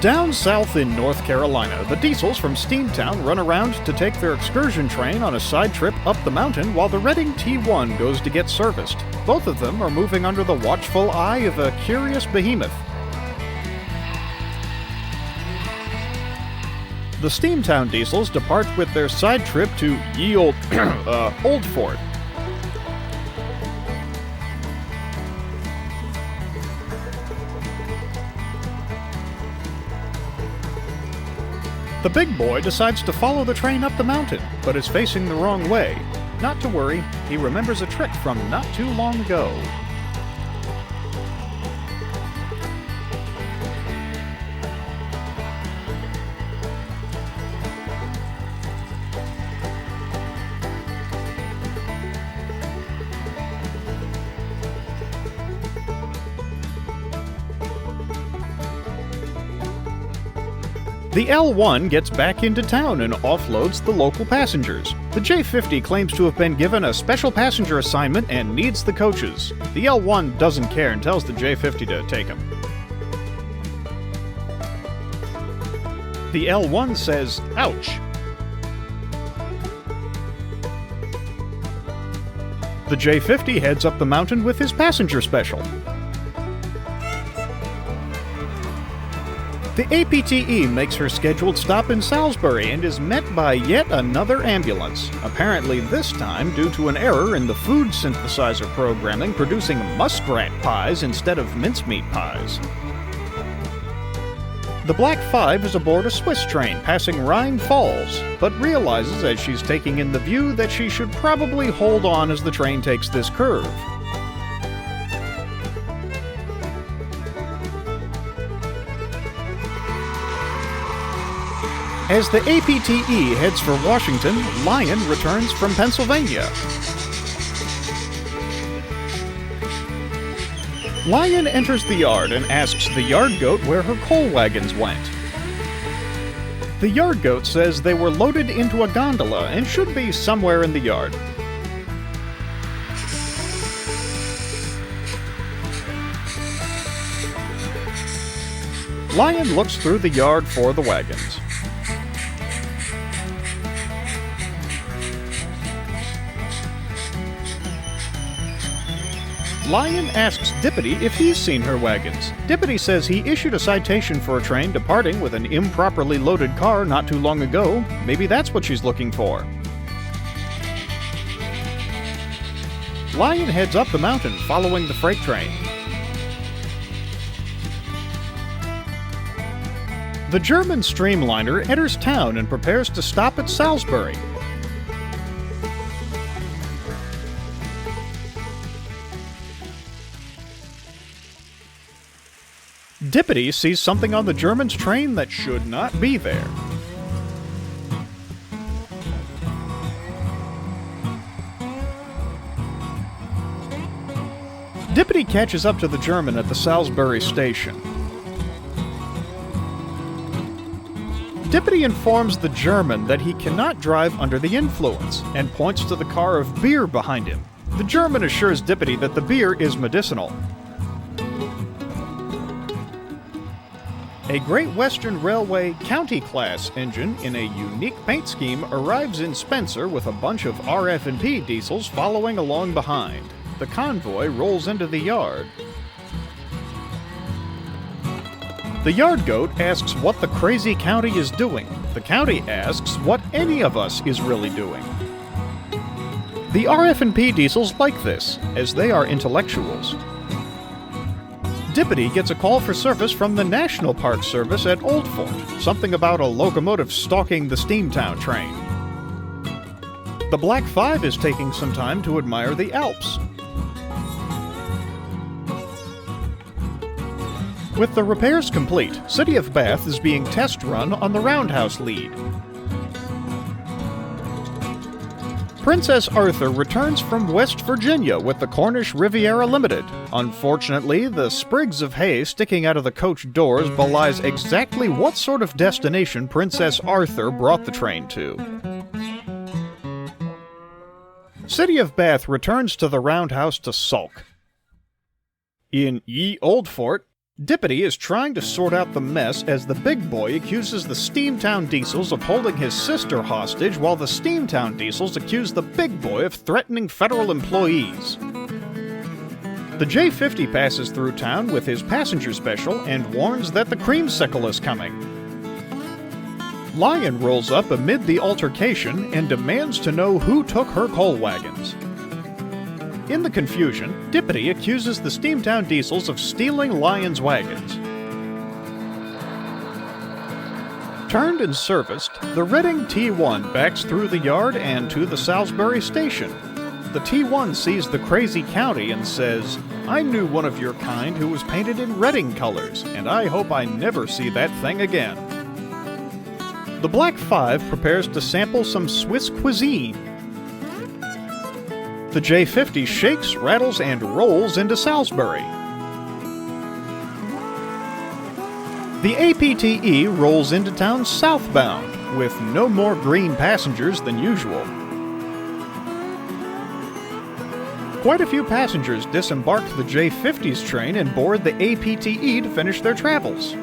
Down south in North Carolina, the Diesels from Steamtown run around to take their excursion train on a side trip up the mountain while the Reading T1 goes to get serviced. Both of them are moving under the watchful eye of a curious behemoth. The Steamtown Diesels depart with their side trip to ye old, Old Fort. The big boy decides to follow the train up the mountain, but is facing the wrong way. Not to worry, he remembers a trick from not too long ago. The L1 gets back into town and offloads the local passengers. The J50 claims to have been given a special passenger assignment and needs the coaches. The L1 doesn't care and tells the J50 to take him. The L1 says, "Ouch." The J50 heads up the mountain with his passenger special. The APTE makes her scheduled stop in Salisbury and is met by yet another ambulance, apparently this time due to an error in the food synthesizer programming producing muskrat pies instead of mincemeat pies. The Black 5 is aboard a Swiss train passing Rhine Falls, but realizes as she's taking in the view that she should probably hold on as the train takes this curve. As the APTE heads for Washington, Lion returns from Pennsylvania. Lion enters the yard and asks the yard goat where her coal wagons went. The yard goat says they were loaded into a gondola and should be somewhere in the yard. Lion looks through the yard for the wagons. Lion asks Dippity if he's seen her wagons. Dippity says he issued a citation for a train departing with an improperly loaded car not too long ago. Maybe that's what she's looking for. Lion heads up the mountain following the freight train. The German streamliner enters town and prepares to stop at Salisbury. Dippity sees something on the German's train that should not be there. Dippity catches up to the German at the Salisbury station. Dippity informs the German that he cannot drive under the influence and points to the car of beer behind him. The German assures Dippity that the beer is medicinal. A Great Western Railway County-class engine in a unique paint scheme arrives in Spencer with a bunch of RF&P diesels following along behind. The convoy rolls into the yard. The yard goat asks what the crazy county is doing. The county asks what any of us is really doing. The RF&P diesels like this, as they are intellectuals. Dippity gets a call for service from the National Park Service at Old Fort, something about a locomotive stalking the Steamtown train. The Black 5 is taking some time to admire the Alps. With the repairs complete, City of Bath is being test run on the Roundhouse lead. Princess Arthur returns from West Virginia with the Cornish Riviera Limited. Unfortunately, the sprigs of hay sticking out of the coach doors belies exactly what sort of destination Princess Arthur brought the train to. City of Bath returns to the Roundhouse to sulk. In ye Old Fort, Dippity is trying to sort out the mess as the big boy accuses the Steamtown Diesels of holding his sister hostage, while the Steamtown Diesels accuse the big boy of threatening federal employees. The J-50 passes through town with his passenger special and warns that the creamsicle is coming. Lion rolls up amid the altercation and demands to know who took her coal wagons. In the confusion, Dippity accuses the Steamtown Diesels of stealing Lion's wagons. Turned and serviced, the Reading T1 backs through the yard and to the Salisbury station. The T1 sees the crazy county and says, "I knew one of your kind who was painted in Reading colors, and I hope I never see that thing again." The Black 5 prepares to sample some Swiss cuisine. The J-50 shakes, rattles, and rolls into Salisbury. The APTE rolls into town southbound, with no more green passengers than usual. Quite a few passengers disembark the J-50's train and board the APTE to finish their travels.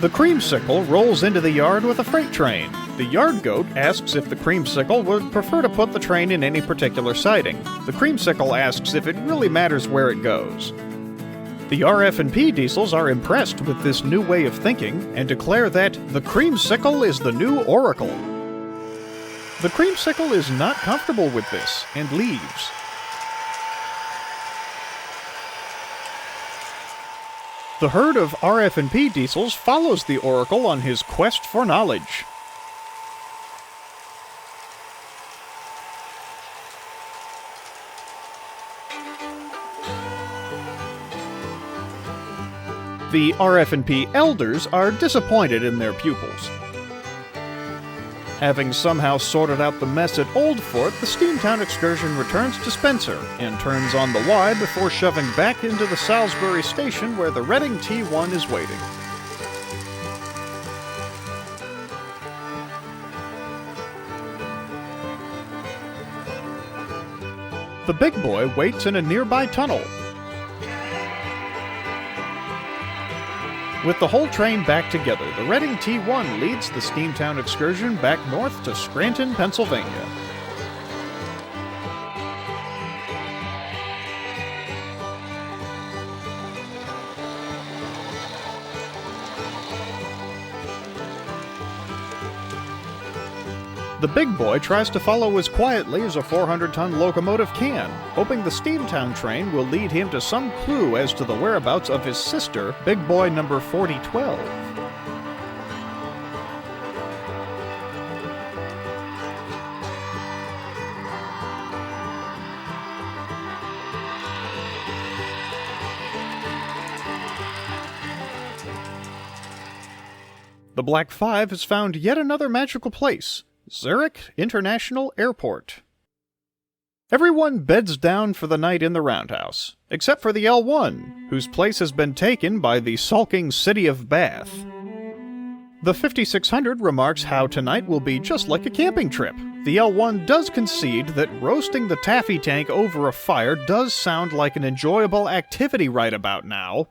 The creamsicle rolls into the yard with a freight train. The yard goat asks if the creamsicle would prefer to put the train in any particular siding. The creamsicle asks if it really matters where it goes. The RF&P diesels are impressed with this new way of thinking and declare that the creamsicle is the new oracle. The creamsicle is not comfortable with this and leaves. The herd of RF&P diesels follows the oracle on his quest for knowledge. The RF&P elders are disappointed in their pupils. Having somehow sorted out the mess at Old Fort, the Steamtown Excursion returns to Spencer and turns on the Y before shoving back into the Salisbury station where the Reading T1 is waiting. The big boy waits in a nearby tunnel. With the whole train back together, the Reading T1 leads the Steamtown Excursion back north to Scranton, Pennsylvania. The big boy tries to follow as quietly as a 400-ton locomotive can, hoping the Steamtown train will lead him to some clue as to the whereabouts of his sister, Big Boy number 4012. The Black 5 has found yet another magical place, Zurich International Airport. Everyone beds down for the night in the roundhouse, except for the L1, whose place has been taken by the sulking city of Bath. The 5600 remarks how tonight will be just like a camping trip. The L1 does concede that roasting the taffy tank over a fire does sound like an enjoyable activity right about now,